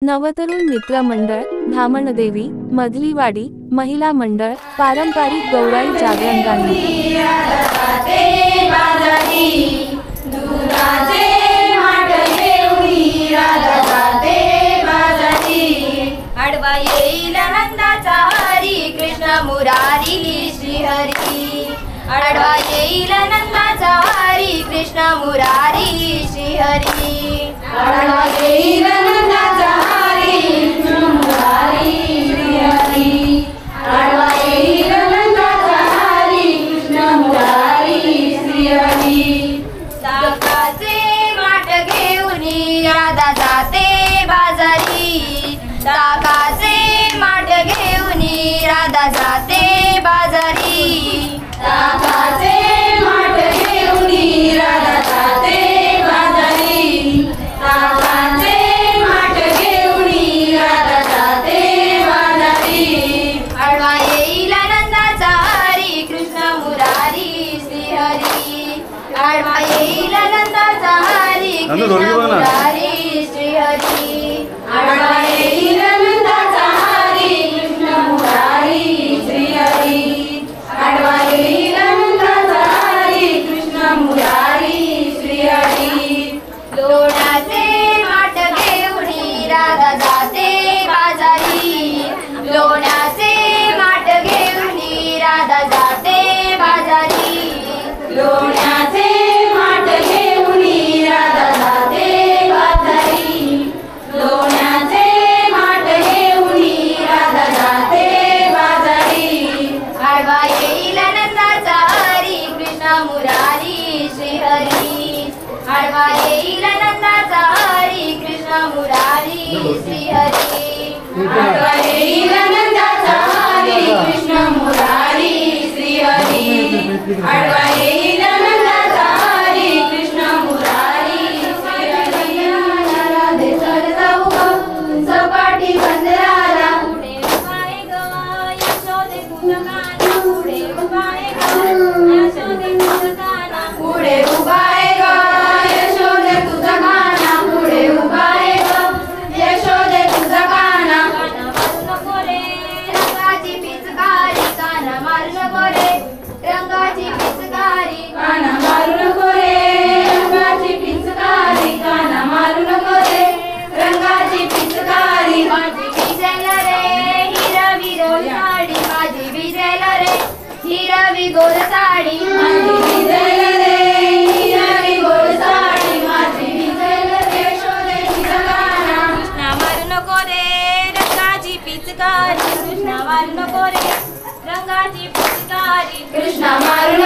नवतरुण मित्र मंडळ, धामणदेवी, मधलीवाडी, महिला मंडळ, पारंपरिक गौराई जागरण गाणी। आडवा येईल नंदाचा हरी कृष्ण मुरारी श्रीहरी। आडवा येईल नंदाचा हरी कृष्ण मुरारी श्रीहरी। आडवा येईल नंदाचा हरी कृष्ण मुरारी श्रीहरी। आडवा येईल नंदाचा हरी कृष्ण मुरारी श्रीहरी। ताकाचे माठ घेऊन राधा जाते बाजारी। ताकाचे माठ घेऊन राधा जाते बाजारी। ताकाचे माठ घेऊन राधा जाते बाजारी। ताकाचे माठ घेऊन राधा जाते बाजारी। आडवा येईल नंदाचा हरी कृष्ण मुरारी श्रीहरी। आडवा येईल नंदाचा हरी कृष्ण मुरारी श्रीहरी। आडवा येईल नंदाचा हरी कृष्ण मुरारी श्रीहरी। आडवा येईल नंदाचा हरी कृष्ण मुरारी श्रीहरी। लोण्याचे माठ घेऊन राधा जाते बाजारी। लोण्याचे माठ घेऊन राधा जाते बाजारी। लोण्याचे माठ घेऊन राधा जाते बाजारी। लोण्याचे माठ घेऊन राधा जाते बाजारी। आडवा येईल नंदाचा हरी कृष्ण मुरारी श्रीहरी। आडवा येईल नंदाचा हरी कृष्ण मुरारी श्रीहरी। आडवा येईल नंदाचा हरी कृष्ण मुरारी श्रीहरी। आडवा येईल नंदाचा हरी कृष्ण मुरारी श्रीहरी। राधे चल जाऊ ग सपाटी बंदराला। पुढे उभाय ग यशोदे तुझं गाणं। पुढे उभाय ग यशोदे तुझं गाणं। पुढे उभाय ग यशोदे तुझं गाणं। पुढे उभाय ग यशोदे तुझं गाणं। गाणं मारू नको रे रंगाची पिचकारी। गाणं मारू नको रे रंगाची पिचकारी। गाणं मारू नको रे रंगाची पिचकारी। गाणं मारू नको रे रंगाची पिचकारी। माझी भिजेल रे हिरवी गोल साडी। माझी भिजेल रे हिरवी गोल साडी। माझी भिजेल रे हिरवी गोल साडी। माझी भिजेल रे यशोदे तुझं गाणं। कृष्णा मारू नको रे रंगाची पिचकारी। कृष्णा मारू नको रे रंगाची पिचकारी। कृष्णा मारू